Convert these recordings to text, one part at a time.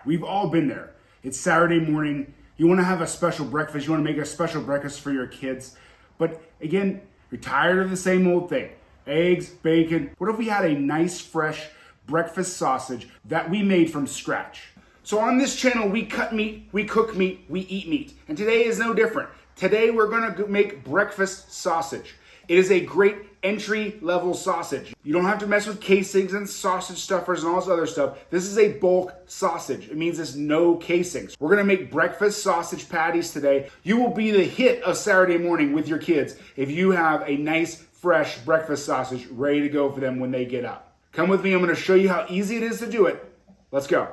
We've all been there. It's Saturday morning. You want to have a special breakfast. You want to make a special breakfast for your kids. But again, you're tired of the same old thing. Eggs, bacon. What if we had a nice, fresh breakfast sausage that we made from scratch? So on this channel, we cut meat, we cook meat, we eat meat. And today is no different. Today, we're gonna make breakfast sausage. It is a great entry-level sausage. You don't have to mess with casings and sausage stuffers and all this other stuff. This is a bulk sausage. It means there's no casings. We're gonna make breakfast sausage patties today. You will be the hit of Saturday morning with your kids if you have a nice, fresh breakfast sausage ready to go for them when they get up. Come with me, I'm gonna show you how easy it is to do it. Let's go.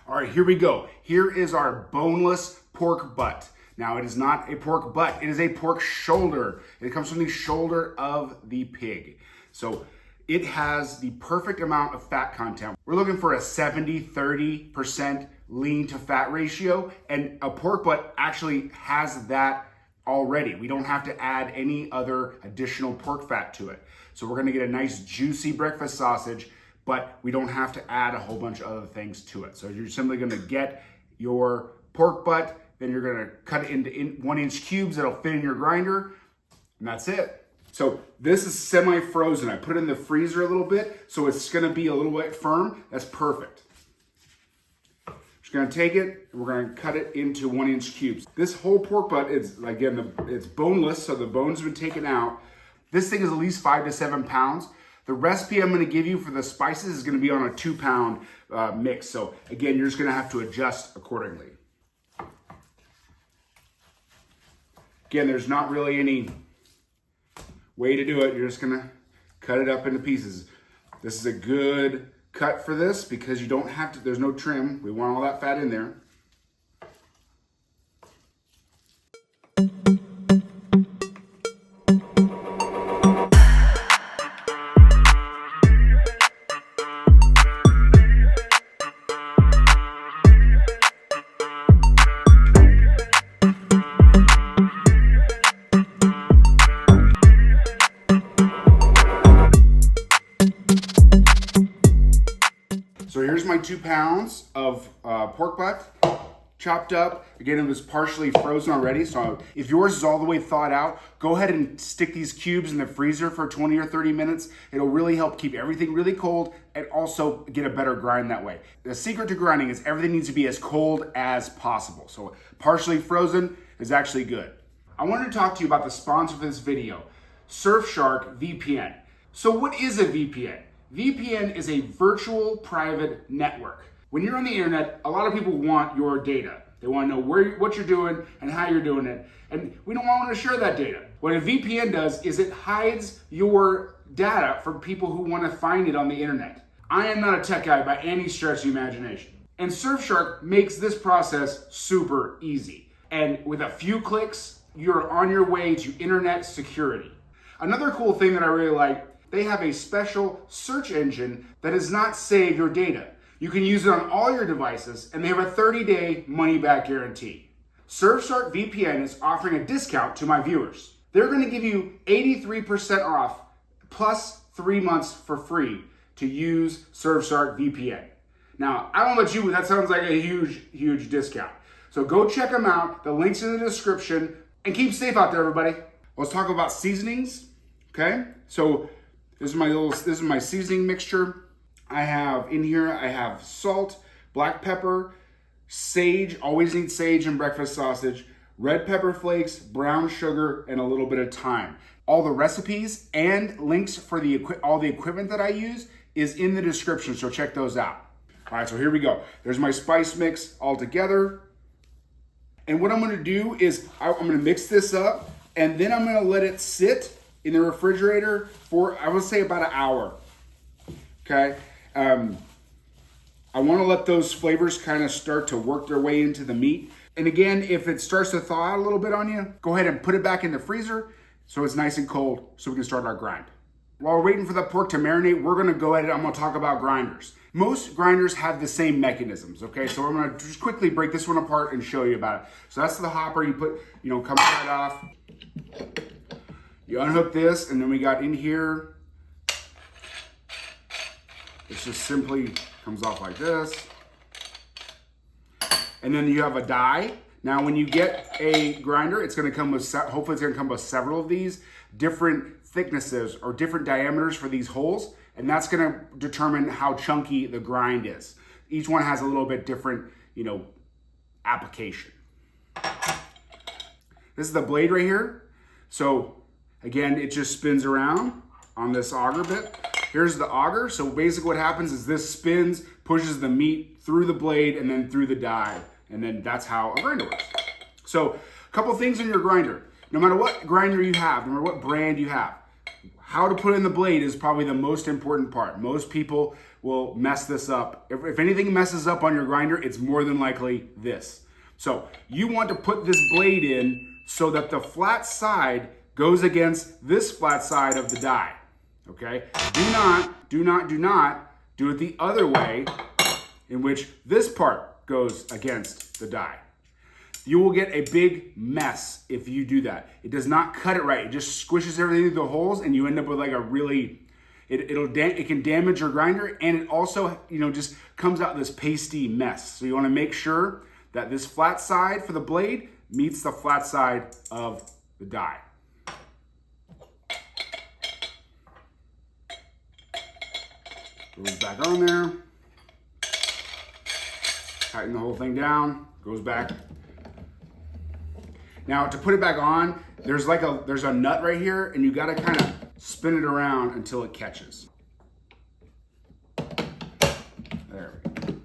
All right, here we go. Here is our boneless pork butt. Now, it is not a pork butt, it is a pork shoulder. It comes from the shoulder of the pig. So it has the perfect amount of fat content. We're looking for a 70-30% lean to fat ratio, and a pork butt actually has that already. We don't have to add any other additional pork fat to it. So we're gonna get a nice juicy breakfast sausage, but we don't have to add a whole bunch of other things to it. So you're simply gonna get your pork butt, then you're gonna cut it into 1-inch cubes that'll fit in your grinder, and that's it. So this is semi-frozen. I put it in the freezer a little bit, so it's gonna be a little bit firm. That's perfect. Just gonna take it, and we're gonna cut it into 1-inch cubes. This whole pork butt is, again, it's boneless, so the bones have been taken out. This thing is at least 5 to 7 pounds. The recipe I'm gonna give you for the spices is gonna be on a 2-pound mix. So again, you're just gonna have to adjust accordingly. Again, there's not really any way to do it. You're just gonna cut it up into pieces. This is a good cut for this because you don't have to, there's no trim. We want all that fat in there. So here's my 2 pounds of pork butt chopped up. Again, it was partially frozen already. So if yours is all the way thawed out, go ahead and stick these cubes in the freezer for 20 or 30 minutes. It'll really help keep everything really cold and also get a better grind that way. The secret to grinding is everything needs to be as cold as possible. So partially frozen is actually good. I wanted to talk to you about the sponsor for this video, Surfshark VPN. So what is a VPN? VPN is a virtual private network. When you're on the internet, a lot of people want your data. They want to know what you're doing and how you're doing it. And we don't want to share that data. What a VPN does is it hides your data from people who want to find it on the internet. I am not a tech guy by any stretch of the imagination. And Surfshark makes this process super easy. And with a few clicks, you're on your way to internet security. Another cool thing that I really like, they have a special search engine that does not save your data. You can use it on all your devices, and they have a 30-day money-back guarantee. Surfshark VPN is offering a discount to my viewers. They're going to give you 83% off plus 3 months for free to use Surfshark VPN. Now, I don't know about you, but that sounds like a huge discount. So go check them out. The link's in the description, and keep safe out there, everybody. Let's talk about seasonings. Okay, so this is my seasoning mixture. I have salt, black pepper, sage, always need sage in breakfast sausage, red pepper flakes, brown sugar, and a little bit of thyme. All the recipes and links for all the equipment that I use is in the description, so check those out. All right, so here we go. There's my spice mix all together. And what I'm gonna do is I'm gonna mix this up, and then I'm gonna let it sit in the refrigerator for, I would say, about an hour, okay? I wanna let those flavors kind of start to work their way into the meat. And again, if it starts to thaw out a little bit on you, go ahead and put it back in the freezer so it's nice and cold so we can start our grind. While we're waiting for the pork to marinate, we're gonna go ahead and I'm gonna talk about grinders. Most grinders have the same mechanisms, okay? So I'm gonna just quickly break this one apart and show you about it. So that's the hopper, you put, comes right off. You unhook this, and then we got in here, it just simply comes off like this. And then you have a die. Now, when you get a grinder, it's gonna come with, hopefully it's gonna come with several of these different thicknesses or different diameters for these holes. And that's gonna determine how chunky the grind is. Each one has a little bit different, application. This is the blade right here. So again, it just spins around on this auger bit. Here's the auger. So basically what happens is this spins, pushes the meat through the blade and then through the die. And then that's how a grinder works. So a couple things in your grinder. No matter what grinder you have, no matter what brand you have, how to put in the blade is probably the most important part. Most people will mess this up. If anything messes up on your grinder, it's more than likely this. So you want to put this blade in so that the flat side goes against this flat side of the die, okay? Do not do it the other way, in which this part goes against the die. You will get a big mess if you do that. It does not cut it right. It just squishes everything through the holes and you end up with like a really, it can damage your grinder, and it also, just comes out this pasty mess. So you wanna make sure that this flat side for the blade meets the flat side of the die. Goes back on there. Tighten the whole thing down, goes back. Now to put it back on, there's a nut right here, and you gotta kind of spin it around until it catches. There we go.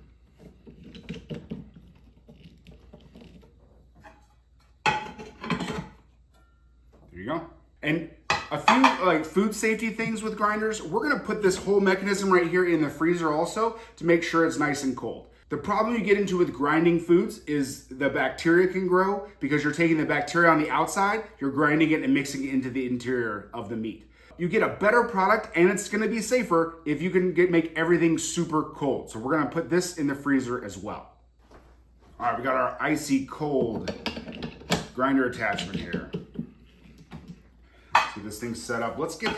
There you go. And a few food safety things with grinders, we're gonna put this whole mechanism right here in the freezer also to make sure it's nice and cold. The problem you get into with grinding foods is the bacteria can grow because you're taking the bacteria on the outside, you're grinding it and mixing it into the interior of the meat. You get a better product and it's gonna be safer if you can make everything super cold. So we're gonna put this in the freezer as well. All right, we got our icy cold grinder attachment here. See this thing's set up. Let's get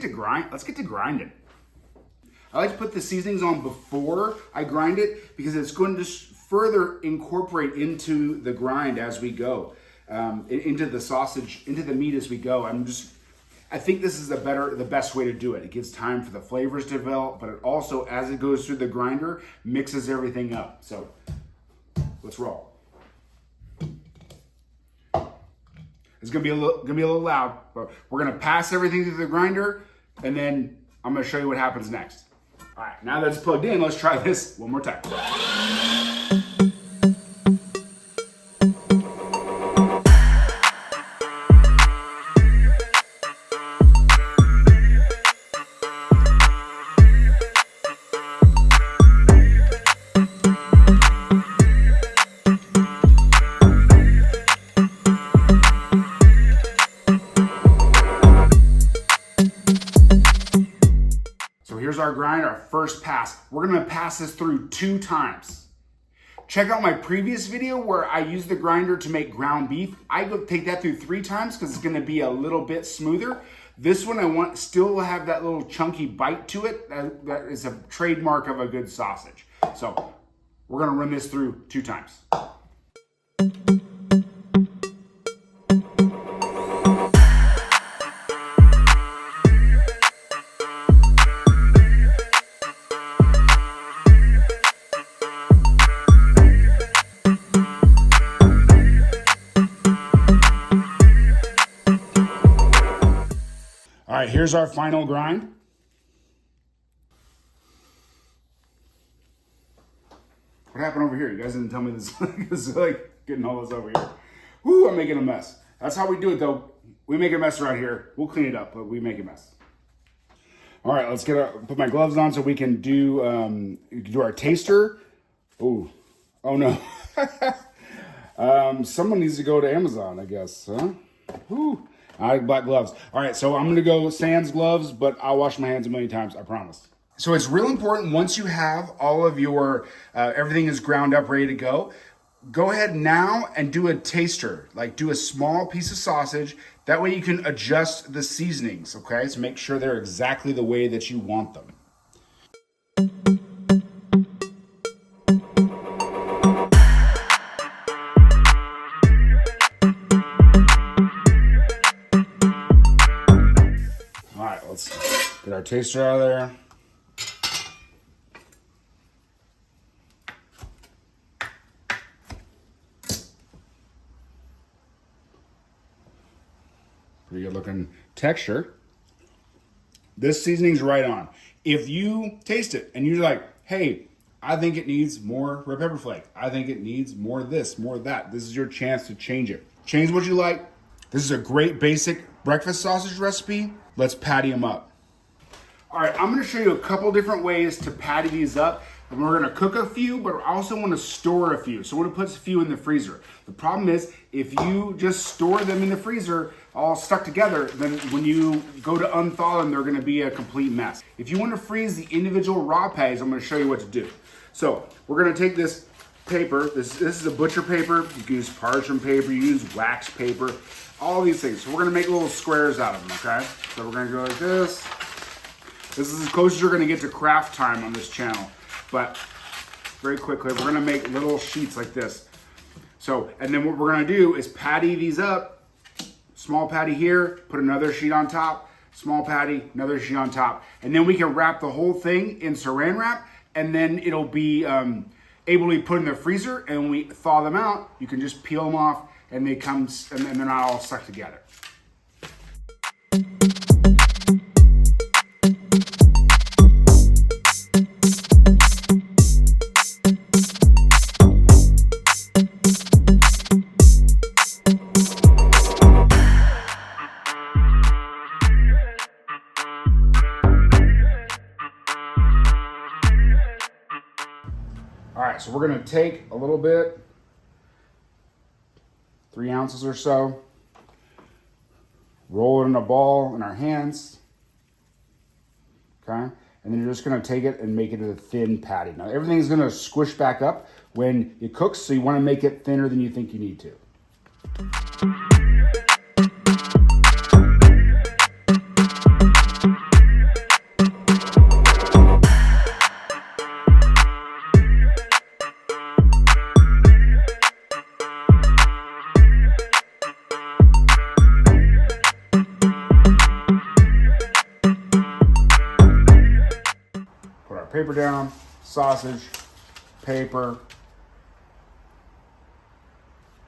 to grinding. I like to put the seasonings on before I grind it because it's going to further incorporate into the grind as we go, into the sausage, into the meat as we go. I think this is the best way to do it. It gives time for the flavors to develop, but it also, as it goes through the grinder, mixes everything up. So let's roll. It's gonna be a little loud, but we're gonna pass everything through the grinder, and then I'm gonna show you what happens next. All right, now that it's plugged in, let's try this one more time. Here's our grind, our first pass. We're gonna pass this through 2 times. Check out my previous video where I used the grinder to make ground beef. I go take that through 3 times because it's gonna be a little bit smoother. This one I want still have that little chunky bite to it. That is a trademark of a good sausage. So we're gonna run this through 2 times. All right, here's our final grind. What happened over here? You guys didn't tell me this. It's like getting all this over here. Whoo, I'm making a mess. That's how we do it though. We make a mess around here. We'll clean it up, but we make a mess. All right, let's put my gloves on so we can do our taster. Oh no. Someone needs to go to Amazon, I guess, huh? Whoo. I like black gloves. All right, so I'm gonna go sans gloves, but I'll wash my hands a million times, I promise. So it's real important once you have all of your, everything is ground up, ready to go ahead now and do a taster, like do a small piece of sausage. That way you can adjust the seasonings, okay? So make sure they're exactly the way that you want them. taster out of there. Pretty good looking texture. This seasoning's right on. If you taste it and you're like, hey, I think it needs more red pepper flake. I think it needs more of this, more of that. This is your chance to change it. Change what you like. This is a great basic breakfast sausage recipe. Let's patty them up. All right, I'm gonna show you a couple different ways to patty these up. And we're gonna cook a few, but I also wanna store a few. So we're gonna put a few in the freezer. The problem is, if you just store them in the freezer, all stuck together, then when you go to unthaw them, they're gonna be a complete mess. If you wanna freeze the individual raw patties, I'm gonna show you what to do. So we're gonna take this paper, this is a butcher paper, you can use parchment paper, you use wax paper, all these things. So we're gonna make little squares out of them, okay? So we're gonna go like this. This is as close as you're gonna get to craft time on this channel. But very quickly, we're gonna make little sheets like this. So, and then what we're gonna do is patty these up, small patty here, put another sheet on top, small patty, another sheet on top. And then we can wrap the whole thing in saran wrap, and then it'll be able to be put in the freezer, and when we thaw them out, you can just peel them off, and they come, and they're not all stuck together. All right, so we're gonna take a little bit, 3 ounces or so, roll it in a ball in our hands, okay? And then you're just gonna take it and make it a thin patty. Now everything's gonna squish back up when it cooks, so you wanna make it thinner than you think you need to. Paper down, sausage, paper,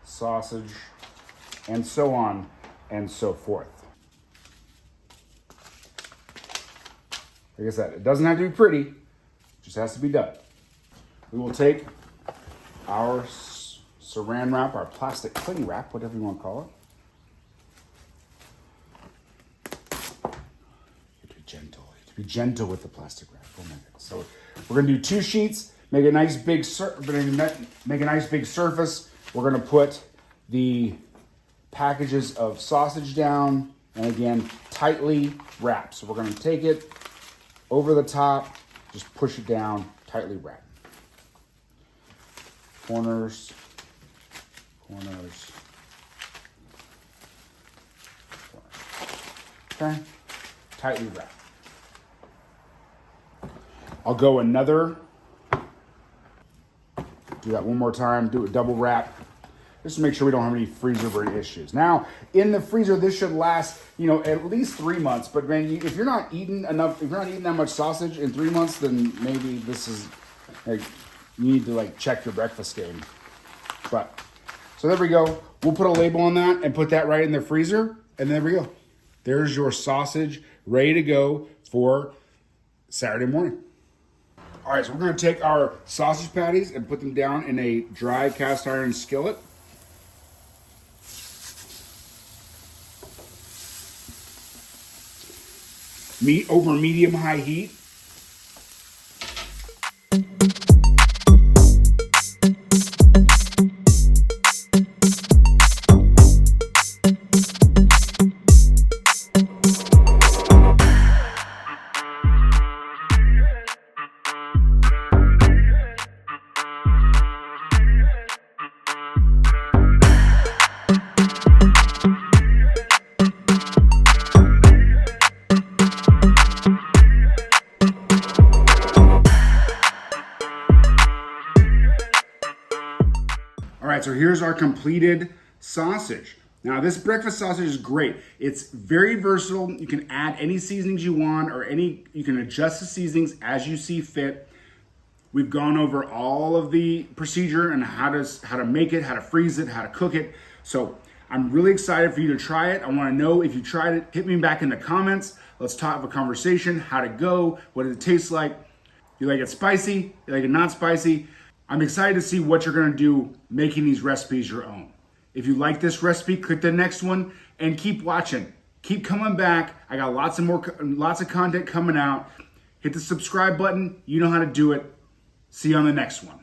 sausage, and so on and so forth. Like I said, it doesn't have to be pretty, it just has to be done. We will take our saran wrap, our plastic cling wrap, whatever you want to call it. You have to be gentle. You have to be gentle with the plastic wrap. Oh my goodness. So we're gonna do 2 sheets, make a nice big surface. We're gonna put the packages of sausage down, and again, tightly wrap. So we're gonna take it over the top, just push it down, tightly wrap. Corners, corners, corners. Okay, tightly wrap. I'll go another, do that one more time, do a double wrap, just to make sure we don't have any freezer issues. Now, in the freezer, this should last, at least 3 months, but man, if you're not eating that much sausage in 3 months, then maybe this is, you need to check your breakfast game. But, so there we go. We'll put a label on that and put that right in the freezer, and there we go. There's your sausage ready to go for Saturday morning. All right, so we're gonna take our sausage patties and put them down in a dry cast iron skillet. Over medium-high heat. All right, so here's our completed sausage. Now this breakfast sausage is great. It's very versatile. You can add any seasonings you want or you can adjust the seasonings as you see fit. We've gone over all of the procedure and how to make it, how to freeze it, how to cook it. So I'm really excited for you to try it. I want to know if you tried it. Hit me back in the comments. Let's have a conversation. How to go? What does it taste like? You like it spicy? You like it not spicy? I'm excited to see what you're going to do making these recipes your own. If you like this recipe, click the next one and keep watching. Keep coming back. I got lots of content coming out. Hit the subscribe button. You know how to do it. See you on the next one.